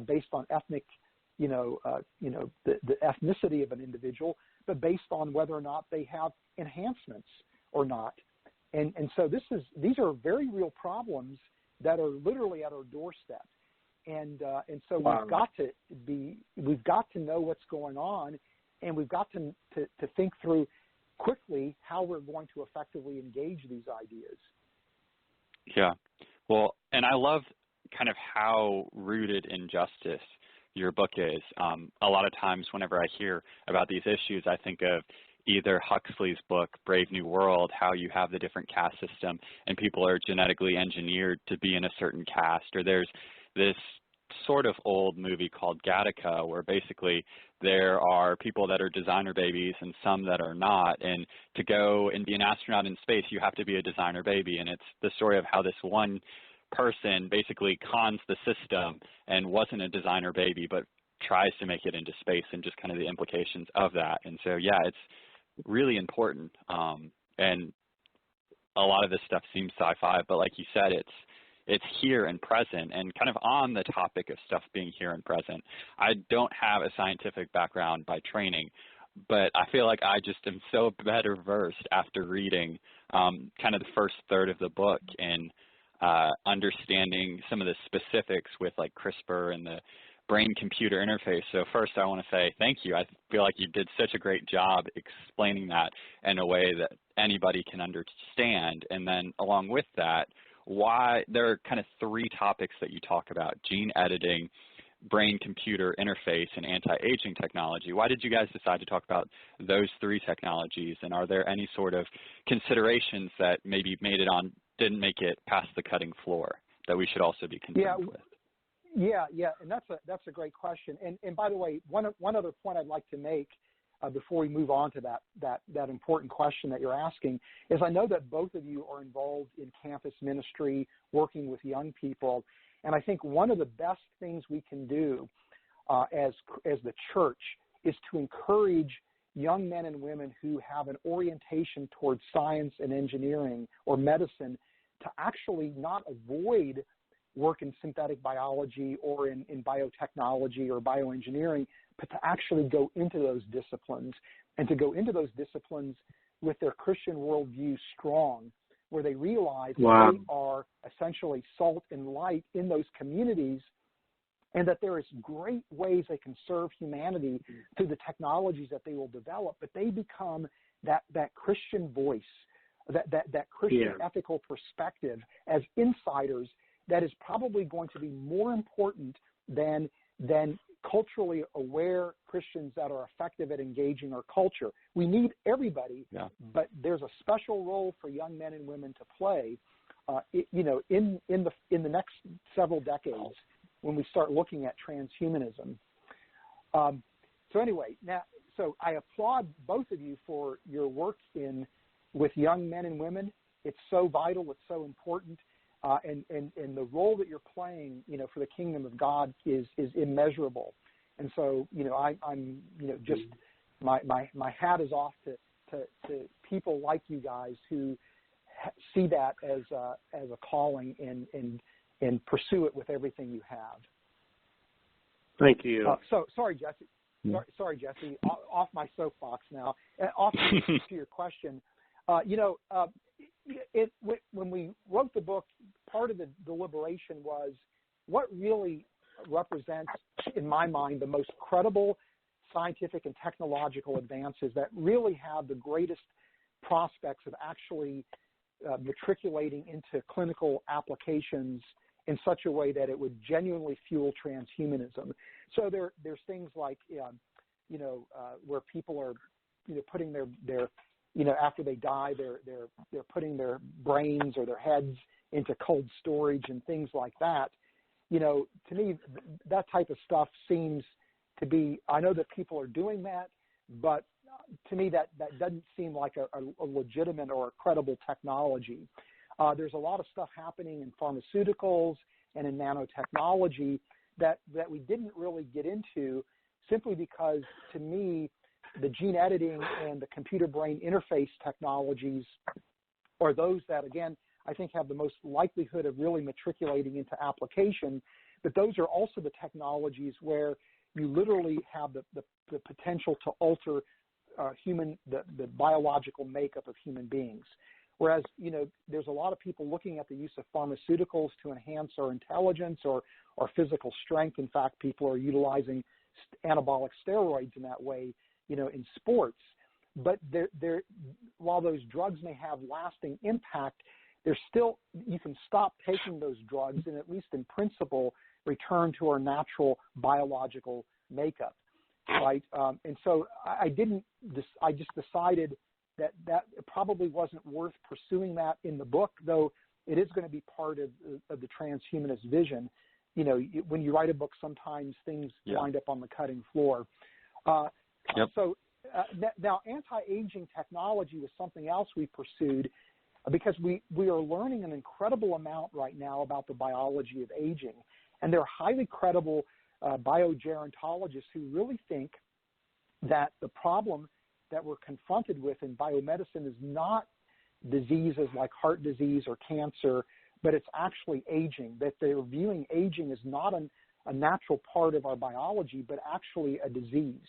based on ethnic, the ethnicity of an individual, but based on whether or not they have enhancements or not. And so these are very real problems that are literally at our doorstep. And so we've got to know what's going on, and we've got to think through quickly how we're going to effectively engage these ideas. Yeah. Well, and I love kind of how rooted in justice your book is. A lot of times whenever I hear about these issues, I think of either Huxley's book, Brave New World, how you have the different caste system and people are genetically engineered to be in a certain caste, or there's this sort of old movie called Gattaca, where basically there are people that are designer babies and some that are not, and to go and be an astronaut in space, you have to be a designer baby, and it's the story of how this one person basically cons the system and wasn't a designer baby, but tries to make it into space, and just kind of the implications of that. And so, yeah, it's really important. And a lot of this stuff seems sci-fi, but like you said, it's here and present. And kind of on the topic of stuff being here and present, I don't have a scientific background by training, but I feel like I just am so better versed after reading kind of the first third of the book and understanding some of the specifics with like CRISPR and the brain-computer interface. So first I want to say thank you. I feel like you did such a great job explaining that in a way that anybody can understand. And then along with that, why there are kind of three topics that you talk about: gene editing, brain-computer interface, and anti-aging technology. Why did you guys decide to talk about those three technologies? And are there any sort of considerations that maybe didn't make it past the cutting floor that we should also be concerned with? Yeah, and that's a great question. And by the way, one other point I'd like to make before we move on to that important question that you're asking is, I know that both of you are involved in campus ministry, working with young people, and I think one of the best things we can do as the church is to encourage young men and women who have an orientation towards science and engineering or medicine to actually not avoid work in synthetic biology or in biotechnology or bioengineering, but to actually go into those disciplines, and to go into those disciplines with their Christian worldview strong, where they realize that they are essentially salt and light in those communities, and that there is great ways they can serve humanity through the technologies that they will develop, but they become that Christian voice, that Christian ethical perspective as insiders that is probably going to be more important than culturally aware Christians that are effective at engaging our culture. We need everybody, but there's a special role for young men and women to play, in the next several decades when we start looking at transhumanism. So I applaud both of you for your work with young men and women it's so vital, it's so important, and the role that you're playing, for the kingdom of God is immeasurable. And so, I'm just my hat is off to people like you guys who see that as a calling and pursue it with everything you have. Thank you. Sorry, Jesse. Sorry, Jesse. Off my soapbox now. Off to your question. When we wrote the book, part of the deliberation was what really represents, in my mind, the most credible scientific and technological advances that really have the greatest prospects of actually matriculating into clinical applications in such a way that it would genuinely fuel transhumanism. So there's things like, where people are, putting their after they die, they're putting their brains or their heads into cold storage and things like that. To me, that type of stuff seems to be, I know that people are doing that, but to me that doesn't seem like a legitimate or a credible technology. There's a lot of stuff happening in pharmaceuticals and in nanotechnology that we didn't really get into simply because, to me, the gene editing and the computer-brain interface technologies are those that, again, I think have the most likelihood of really matriculating into application, but those are also the technologies where you literally have the potential to alter the biological makeup of human beings. Whereas, there's a lot of people looking at the use of pharmaceuticals to enhance our intelligence or physical strength. In fact, people are utilizing anabolic steroids in that way, in sports. But while those drugs may have lasting impact, there's still, you can stop taking those drugs and, at least in principle, return to our natural biological makeup, right? And so I just decided that it probably wasn't worth pursuing that in the book, though it is going to be part of the transhumanist vision. When you write a book, sometimes things wind up on the cutting floor. So now anti-aging technology was something else we pursued because we are learning an incredible amount right now about the biology of aging. And there are highly credible biogerontologists who really think that the problem that we're confronted with in biomedicine is not diseases like heart disease or cancer, but it's actually aging, that they're viewing aging as not a natural part of our biology, but actually a disease.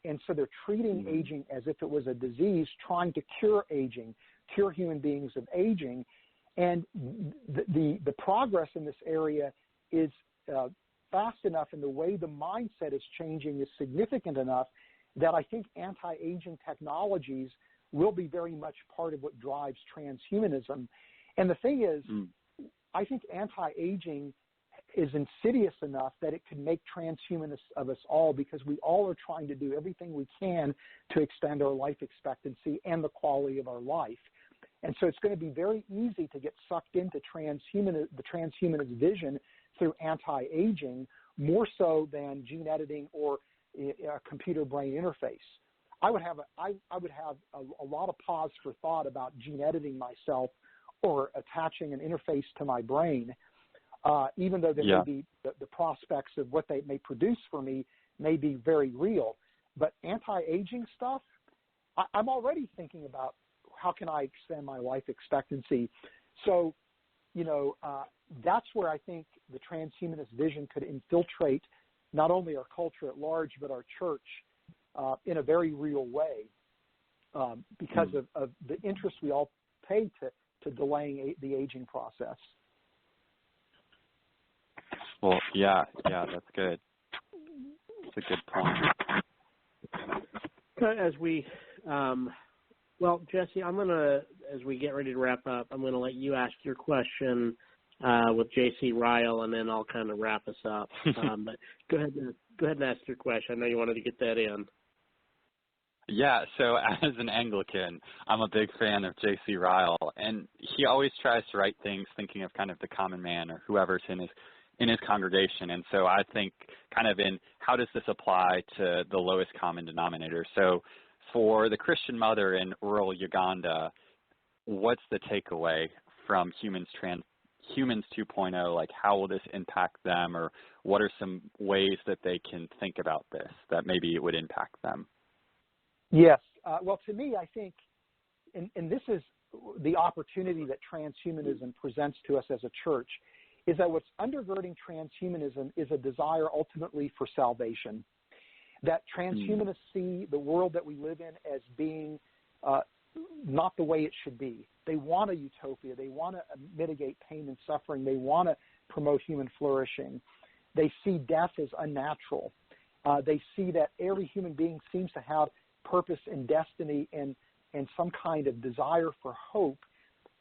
And so they're treating aging as if it was a disease, trying to cure aging, cure human beings of aging. And the progress in this area is fast enough, and the way the mindset is changing is significant enough that I think anti-aging technologies will be very much part of what drives transhumanism. And the thing is, I think anti-aging is insidious enough that it could make transhumanists of us all, because we all are trying to do everything we can to extend our life expectancy and the quality of our life. And so it's going to be very easy to get sucked into the transhumanist vision through anti-aging, more so than gene editing or a computer-brain interface. I would have a lot of pause for thought about gene editing myself or attaching an interface to my brain, even though there may be the prospects of what they may produce for me may be very real. But anti-aging stuff, I'm already thinking about how can I extend my life expectancy. So, that's where I think the transhumanist vision could infiltrate not only our culture at large, but our church in a very real way, because of the interest we all pay to delaying the aging process. Well, that's good. That's a good point. As we, Jesse, I'm going to, as we get ready to wrap up, I'm going to let you ask your question with J.C. Ryle, and then I'll kind of wrap us up. But go ahead and ask your question. I know you wanted to get that in. Yeah, so as an Anglican, I'm a big fan of J.C. Ryle, and he always tries to write things thinking of kind of the common man or whoever's in his congregation. And so I think kind of in how does this apply to the lowest common denominator? So for the Christian mother in rural Uganda, what's the takeaway from Humans 2.0? Like, how will this impact them, or what are some ways that they can think about this that maybe it would impact them? Yes. Well, to me, I think, and this is the opportunity that transhumanism presents to us as a church, is that what's undergirding transhumanism is a desire ultimately for salvation. That transhumanists see the world that we live in as being not the way it should be. They want a utopia. They want to mitigate pain and suffering. They want to promote human flourishing. They see death as unnatural. They see that every human being seems to have purpose and destiny and some kind of desire for hope.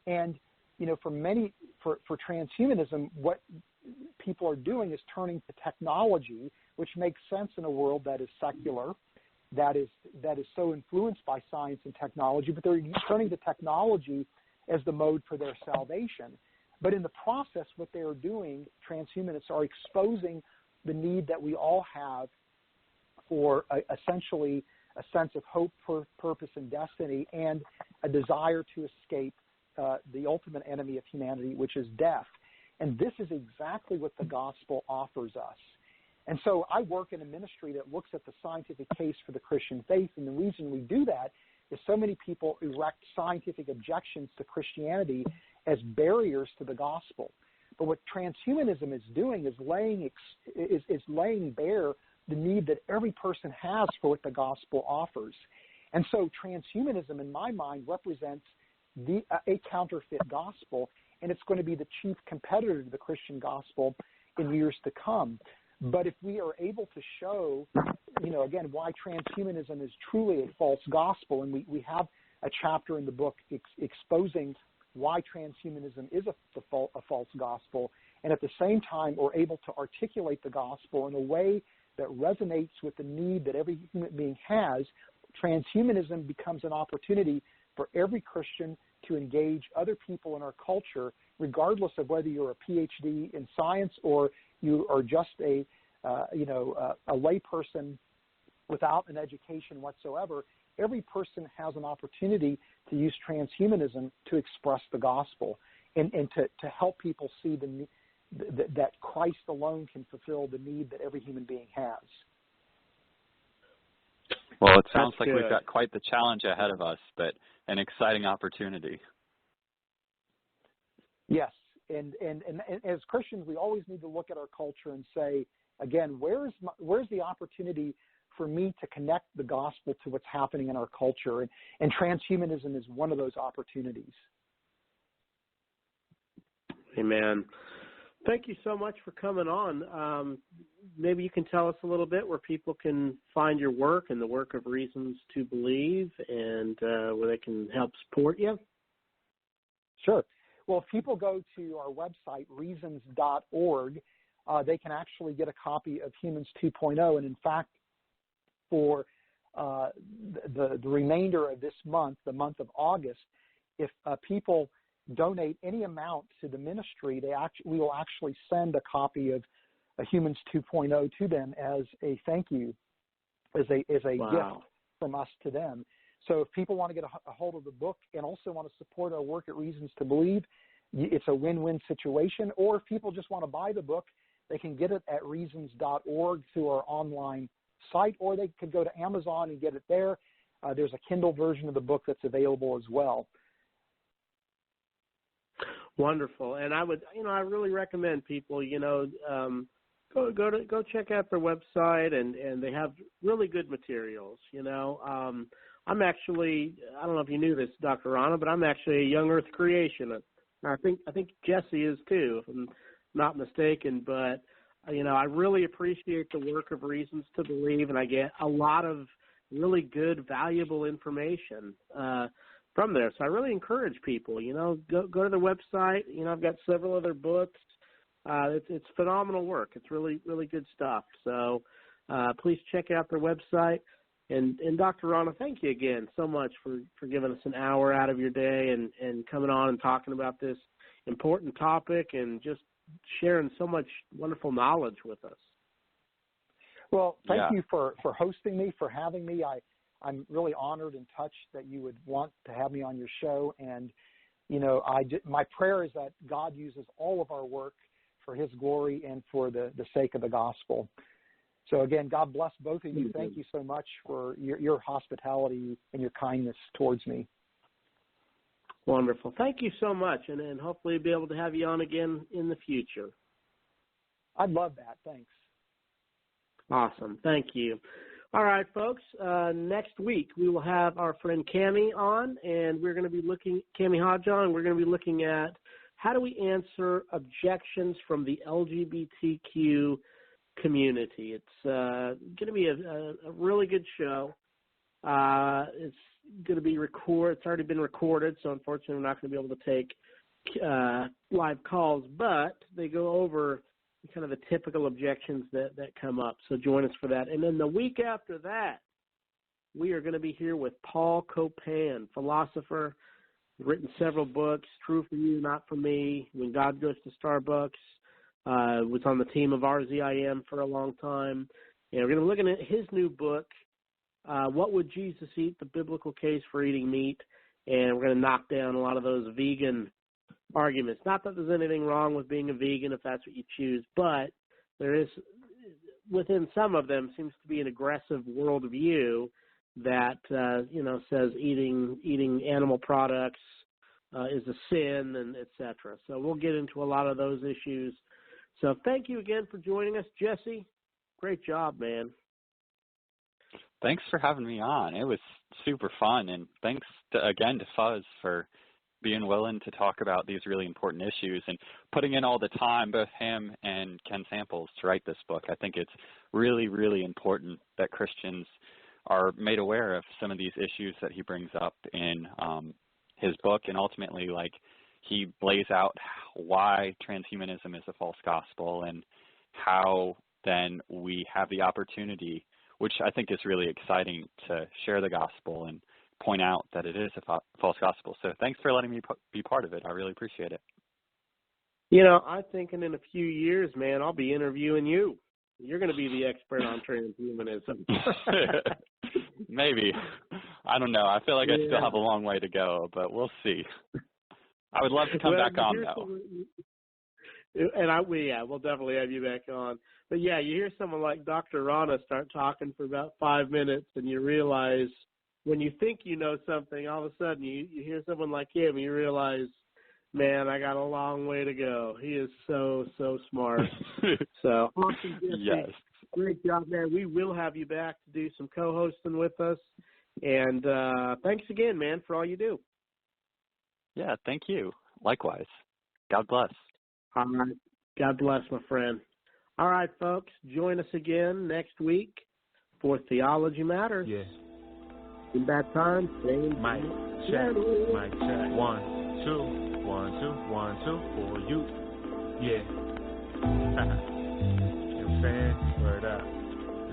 And, for transhumanism, what people are doing is turning to technology, which makes sense in a world that is secular, that is so influenced by science and technology, but they're turning to technology as the mode for their salvation. But in the process, what they are doing, transhumanists are exposing the need that we all have for essentially a sense of hope, purpose, and destiny, and a desire to escape the ultimate enemy of humanity, which is death. And this is exactly what the gospel offers us. And so I work in a ministry that looks at the scientific case for the Christian faith, and the reason we do that is so many people erect scientific objections to Christianity as barriers to the gospel. But what transhumanism is doing is laying bare the need that every person has for what the gospel offers. And so transhumanism, in my mind, represents a counterfeit gospel, and it's going to be the chief competitor to the Christian gospel in years to come. But if we are able to show, again, why transhumanism is truly a false gospel, and we have a chapter in the book exposing why transhumanism is a false gospel, and at the same time we're able to articulate the gospel in a way that resonates with the need that every human being has, transhumanism becomes an opportunity for every Christian to engage other people in our culture, regardless of whether you're a PhD in science or you are just a layperson without an education whatsoever. Every person has an opportunity to use transhumanism to express the gospel and to help people see that Christ alone can fulfill the need that every human being has. Well, it sounds like we've got quite the challenge ahead of us, but an exciting opportunity. Yes, and as Christians, we always need to look at our culture and say, again, where's the opportunity for me to connect the gospel to what's happening in our culture? And transhumanism is one of those opportunities. Amen. Thank you so much for coming on. Maybe you can tell us a little bit where people can find your work and the work of Reasons to Believe, and where they can help support you. Sure. Well, if people go to our website, reasons.org, they can actually get a copy of Humans 2.0. And in fact, for the remainder of this month, the month of August, if people donate any amount to the ministry, we will actually send a copy of Humans 2.0 to them as a thank you, as a gift from us to them. So if people want to get a hold of the book and also want to support our work at Reasons to Believe, it's a win-win situation. Or if people just want to buy the book, they can get it at reasons.org through our online site, or they could go to Amazon and get it there. There's a Kindle version of the book that's available as well. Wonderful. And I would, I really recommend people, go check out their website, and they have really good materials. I'm actually, I don't know if you knew this, Dr. Rana, but I'm actually a young Earth creationist. I think Jesse is too, if I'm not mistaken. But I really appreciate the work of Reasons to Believe, and I get a lot of really good, valuable information from there. So I really encourage people, go to their website. I've got several other books. It's phenomenal work. It's really, really good stuff. So please check out their website. And Dr. Rana, thank you again so much for giving us an hour out of your day and coming on and talking about this important topic and just sharing so much wonderful knowledge with us. Well, thank you for hosting me, for having me. I'm really honored and touched that you would want to have me on your show. And my prayer is that God uses all of our work for his glory and for the sake of the gospel. So again, God bless both of you. Thank you so much for your hospitality and your kindness towards me. Wonderful. Thank you so much, and hopefully be able to have you on again in the future. I'd love that. Thanks. Awesome. Thank you. All right, folks. Next week we will have our friend Cammie on, and we're going to be Cammie Hodjon, and we're going to be looking at how do we answer objections from the LGBTQ community. It's going to be a really good show. It's going to be recorded. It's already been recorded, so unfortunately we're not going to be able to take live calls, but they go over kind of the typical objections that come up. So join us for that. And then the week after that, we are going to be here with Paul Copan, philosopher, written several books, True for You, Not for Me, When God Goes to Starbucks, was on the team of RZIM for a long time. And we're going to be looking at his new book, What Would Jesus Eat? The Biblical Case for Eating Meat. And we're going to knock down a lot of those vegan arguments. Not that there's anything wrong with being a vegan if that's what you choose, but there is, within some of them, seems to be an aggressive worldview that, says eating animal products is a sin, and et cetera. So we'll get into a lot of those issues. So thank you again for joining us, Jesse. Great job, man. Thanks for having me on. It was super fun, and thanks again to Fuzz for being willing to talk about these really important issues and putting in all the time, both him and Ken Samples, to write this book. I think it's really, really important that Christians are made aware of some of these issues that he brings up in his book, and ultimately, he lays out why transhumanism is a false gospel and how then we have the opportunity, which I think is really exciting, to share the gospel and point out that it is a false gospel. So thanks for letting me be part of it. I really appreciate it. I'm thinking in a few years, man, I'll be interviewing you. You're going to be the expert on transhumanism. Maybe. I don't know. I feel like I still have a long way to go, but we'll see. I would love to come back on, though. And we'll definitely have you back on. But, you hear someone like Dr. Rana start talking for about 5 minutes, and you realize when you think you know something, all of a sudden you hear someone like him, and you realize, man, I got a long way to go. He is so, so smart. So, awesome. Yes. Great job, man. We will have you back to do some co-hosting with us. And thanks again, man, for all you do. Yeah, thank you. Likewise. God bless. All right. God bless, my friend. All right, folks, join us again next week for Theology Matters. Yeah. In that time, same mic check. 1, 2, 1, 2, 1, 2 for you. Yeah. You know what I'm saying? Word up.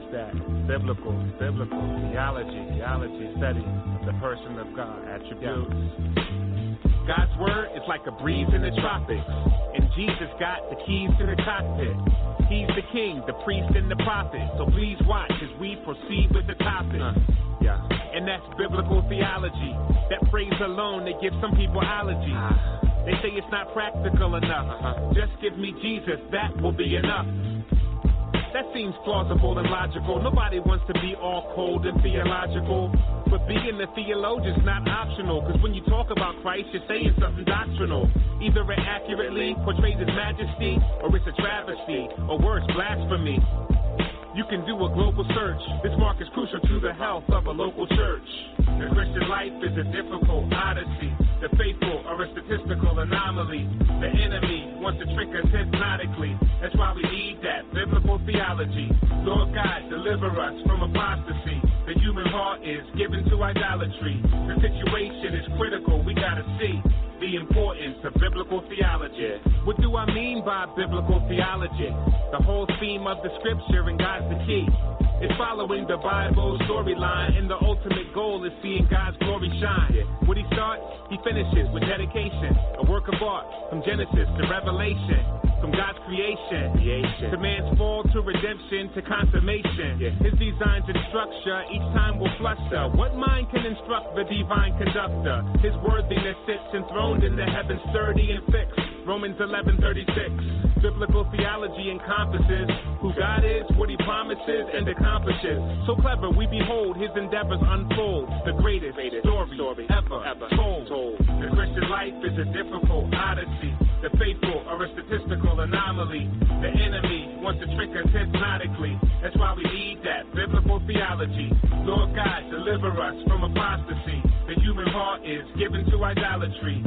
It's that biblical theology study of the person of God, attributes. God's word is like a breeze in the tropics, and Jesus got the keys to the cockpit. He's the king, the priest, and the prophet. So please watch as we proceed with the topic. And that's biblical theology. That phrase alone, they give some people allergies. They say it's not practical enough. Just give me Jesus, that will be enough. That seems plausible and logical. Nobody wants to be all cold and theological. But being a theologian's not optional, because when you talk about Christ, you're saying something doctrinal. Either it accurately portrays his majesty, or it's a travesty, or worse, blasphemy. You can do a global search. This mark is crucial to the health of a local church. The Christian life is a difficult odyssey. The faithful are a statistical anomaly. The enemy wants to trick us hypnotically. That's why we need that biblical theology. Lord God, deliver us from apostasy. The human heart is given to idolatry. The situation is critical. We gotta see the importance of biblical theology. What do I mean by biblical theology? The whole theme of the scripture, and God's the key. It's following the Bible storyline, and the ultimate goal is seeing God's glory shine. What he starts, he finishes with dedication. A work of art from Genesis to Revelation. From God's creation creation. To man's fall, to redemption, to consummation. His designs and structure each time will fluster. What mind can instruct the divine conductor? His worthiness sits enthroned in the heavens, sturdy and fixed. Romans 11:36. Biblical theology encompasses who God is, what he promises and accomplishes. So clever, we behold his endeavors unfold. The greatest story ever told. The Christian life is a difficult odyssey. The faithful are a statistical anomaly. The enemy wants to trick us hypnotically. That's why we need that biblical theology. Lord God, deliver us from apostasy. The human heart is given to idolatry.